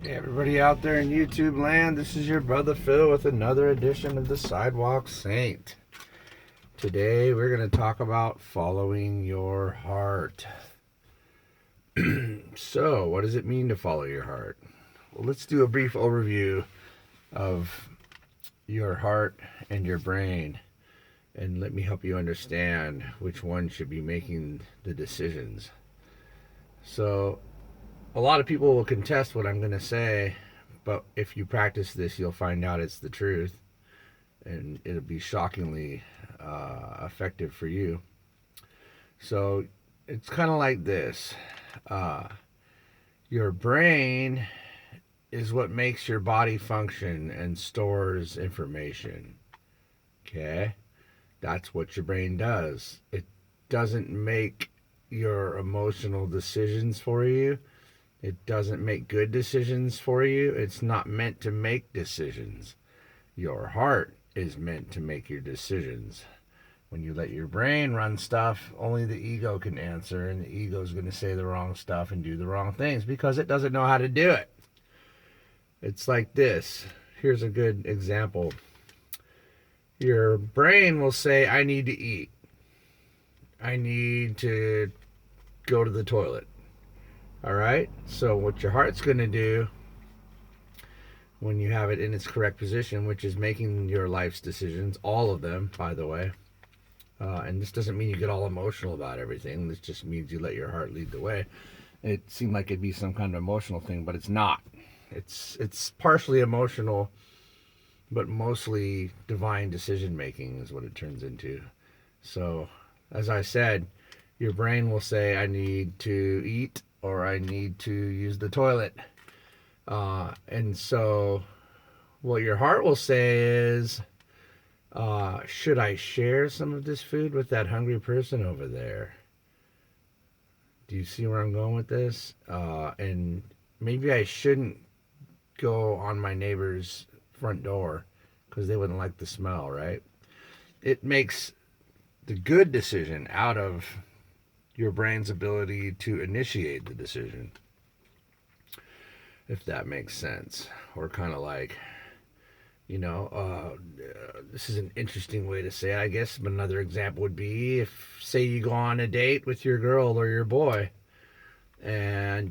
Hey everybody out there in YouTube land, this is your brother Phil with another edition of the Sidewalk Saint. Today we're going to talk about following your heart. So, what does it mean to follow your heart? Well, let's do a brief overview of your heart and your brain, and let me help you understand which one should be making the decisions. So, a lot of people will contest what I'm going to say, but if you practice this, you'll find out it's the truth, and it'll be shockingly effective for you. So it's kind of like this. Uh, your brain is what makes your body function and stores information. Okay? That's what your brain does. It doesn't make your emotional decisions for you. It doesn't make good decisions for you. It's not meant to make decisions. Your heart is meant to make your decisions. When you let your brain run stuff, only the ego can answer, and the ego is going to say the wrong stuff and do the wrong things because it doesn't know how to do it. It's like this. Here's a good example. Your brain will say, I need to eat. I need to go to the toilet. All right? So, what your heart's going to do when you have it in its correct position, which is making your life's decisions, all of them, by the way. And this doesn't mean you get all emotional about everything. This just means you let your heart lead the way. It seemed like it'd be some kind of emotional thing, but it's not. It's partially emotional, but mostly divine decision making is what it turns into. So, as I said, your brain will say, I need to eat or I need to use the toilet. And so, what your heart will say is, should I share some of this food with that hungry person over there? Do you see where I'm going with this? And maybe I shouldn't go on my neighbor's front door because they wouldn't like the smell, right? It makes the good decision out of your brain's ability to initiate the decision, if that makes sense. Or kind of like, this is an interesting way to say it, I guess. But another example would be if, say, you go on a date with your girl or your boy, and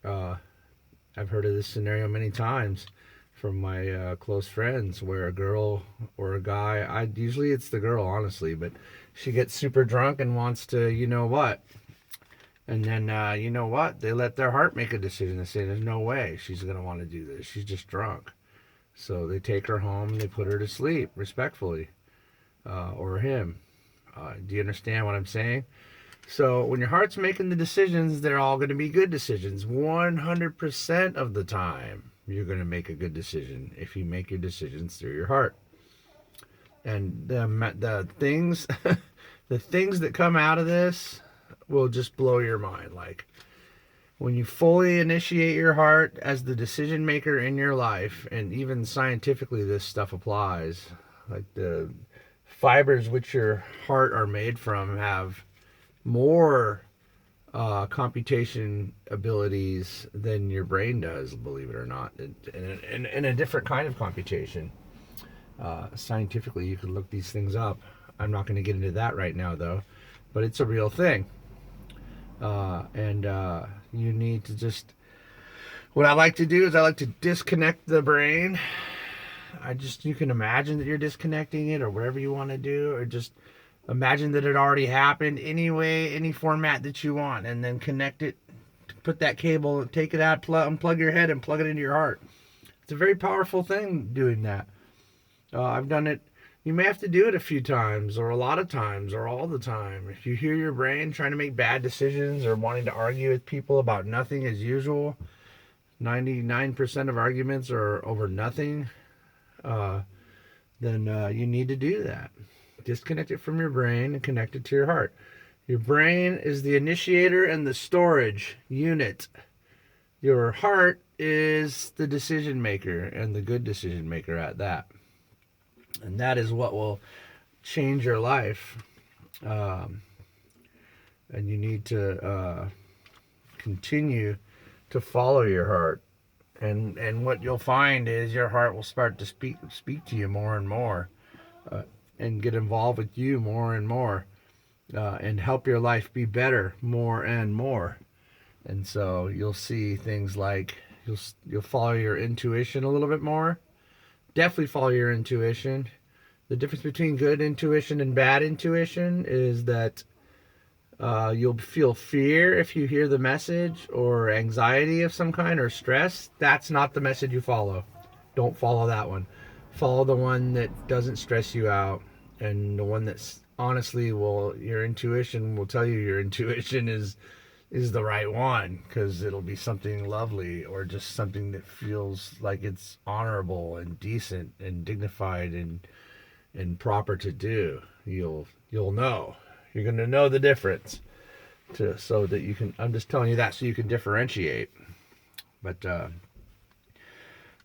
I've heard of this scenario many times from my close friends, where a girl or a guy, usually it's the girl, honestly, but she gets super drunk and wants to, and then they let their heart make a decision. They say, "There's no way she's gonna want to do this. She's just drunk." So they take her home and they put her to sleep respectfully, or him. Do you understand what I'm saying? So when your heart's making the decisions, they're all going to be good decisions. 100% of the time, you're going to make a good decision if you make your decisions through your heart. And the things, the things that come out of this will just blow your mind. Like, when you fully initiate your heart as the decision maker in your life, and even scientifically this stuff applies, like the fibers which your heart are made from have more computation abilities than your brain does, believe it or not, in a different kind of computation. Scientifically, you can look these things up. I'm not going to get into that right now, though, but it's a real thing. And you need to just, what I like to do is I like to disconnect the brain. You can imagine that you're disconnecting it, or whatever you want to do, or just imagine that it already happened anyway, any format that you want, and then connect it, put that cable, take it out, unplug your head and plug it into your heart. It's a very powerful thing doing that. I've done it. You may have to do it a few times, or a lot of times, or all the time. If you hear your brain trying to make bad decisions or wanting to argue with people about nothing as usual, 99% of arguments are over nothing, then you need to do that. Disconnect it from your brain and connect it to your heart. Your brain is the initiator and the storage unit. Your heart is the decision maker, and the good decision maker at that. And that is what will change your life. And you need to continue to follow your heart And what you'll find is your heart will start to speak to you more and more, uh, and get involved with you more and more, and help your life be better more and more. And so you'll see things like you'll follow your intuition a little bit more. Definitely follow your intuition. The difference between good intuition and bad intuition is that you'll feel fear if you hear the message, or anxiety of some kind, or stress. That's not the message you follow. Don't follow that one. Follow the one that doesn't stress you out, and the one that's honestly your intuition will tell you your intuition is the right one, because it'll be something lovely, or just something that feels like it's honorable and decent and dignified and proper to do. You'll know. You're going to know the difference, so that you can. I'm just telling you that so you can differentiate. But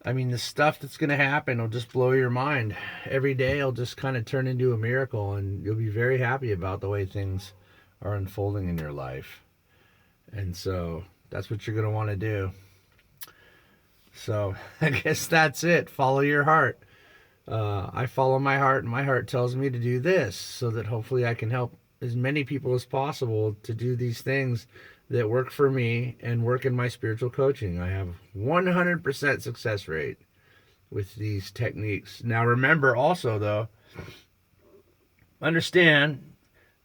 I mean, the stuff that's going to happen will just blow your mind. Every day will just kind of turn into a miracle, and you'll be very happy about the way things are unfolding in your life. And so that's what you're going to want to do. So I guess that's it. Follow your heart. I follow my heart, and my heart tells me to do this, so that hopefully I can help as many people as possible to do these things that work for me and work in my spiritual coaching. I have 100% success rate with these techniques. Now remember also, though, understand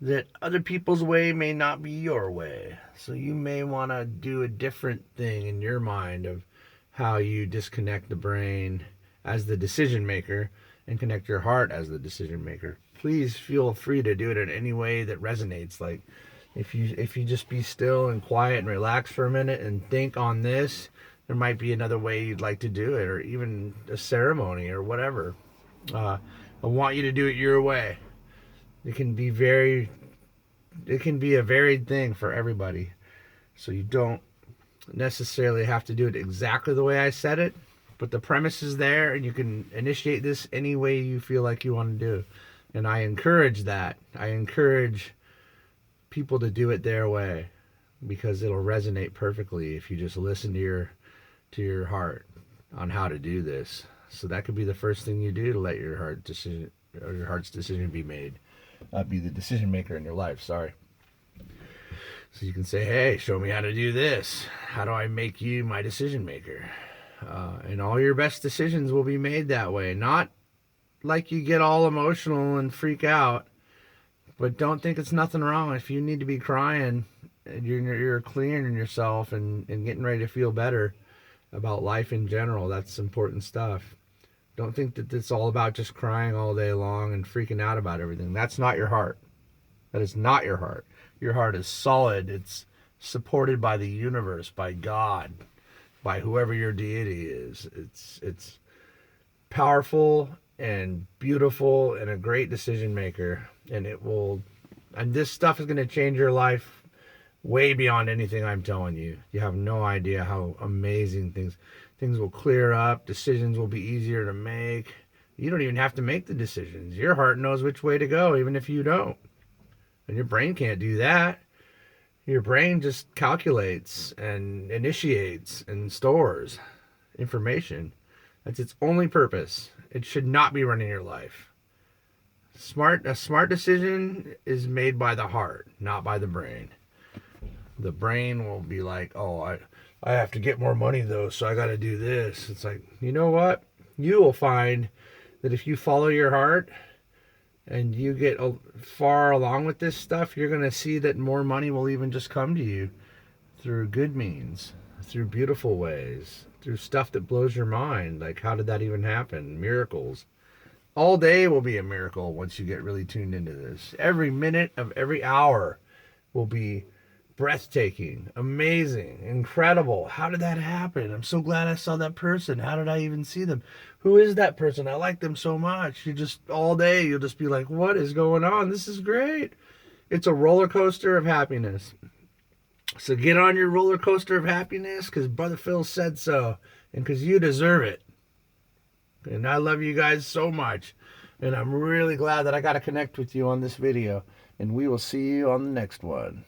that other people's way may not be your way. So you may want to do a different thing in your mind of how you disconnect the brain as the decision maker and connect your heart as the decision maker. Please feel free to do it in any way that resonates. Like if you just be still and quiet and relax for a minute and think on this, there might be another way you'd like to do it, or even a ceremony or whatever. I want you to do it your way. It can be a varied thing for everybody. So you don't necessarily have to do it exactly the way I said it, but the premise is there, and you can initiate this any way you feel like you want to do. And I encourage that. I encourage people to do it their way, because it'll resonate perfectly if you just listen to your heart on how to do this. So that could be the first thing you do to let your heart's decision be made. Be the decision maker in your life. Sorry. So you can say, hey, show me how to do this. How do I make you my decision maker? And all your best decisions will be made that way. Not like you get all emotional and freak out, but don't think it's nothing wrong. If you need to be crying, you're clearing yourself and getting ready to feel better about life in general. That's important stuff. Don't think that it's all about just crying all day long and freaking out about everything. That's not your heart. That is not your heart. Your heart is solid. It's supported by the universe, by God, by whoever your deity is. It's powerful and beautiful and a great decision maker. And this stuff is going to change your life way beyond anything I'm telling you. You have no idea how amazing things will clear up. Decisions will be easier to make. You don't even have to make the decisions. Your heart knows which way to go, even if you don't. And your brain can't do that. Your brain just calculates and initiates and stores information. That's its only purpose. It should not be running your life. A smart decision is made by the heart, not by the brain. The brain will be like, oh, I have to get more money though, so I got to do this. It's like, you know what? You will find that if you follow your heart and you get far along with this stuff, you're going to see that more money will even just come to you through good means, through beautiful ways, through stuff that blows your mind. Like, how did that even happen? Miracles. All day will be a miracle once you get really tuned into this. Every minute of every hour will be breathtaking, amazing, incredible. How did that happen? I'm so glad I saw that person. How did I even see them? Who is that person? I like them so much. All day, you'll just be like, what is going on? This is great. It's a roller coaster of happiness. So get on your roller coaster of happiness, because Brother Phil said so, and because you deserve it. And I love you guys so much. And I'm really glad that I got to connect with you on this video. And we will see you on the next one.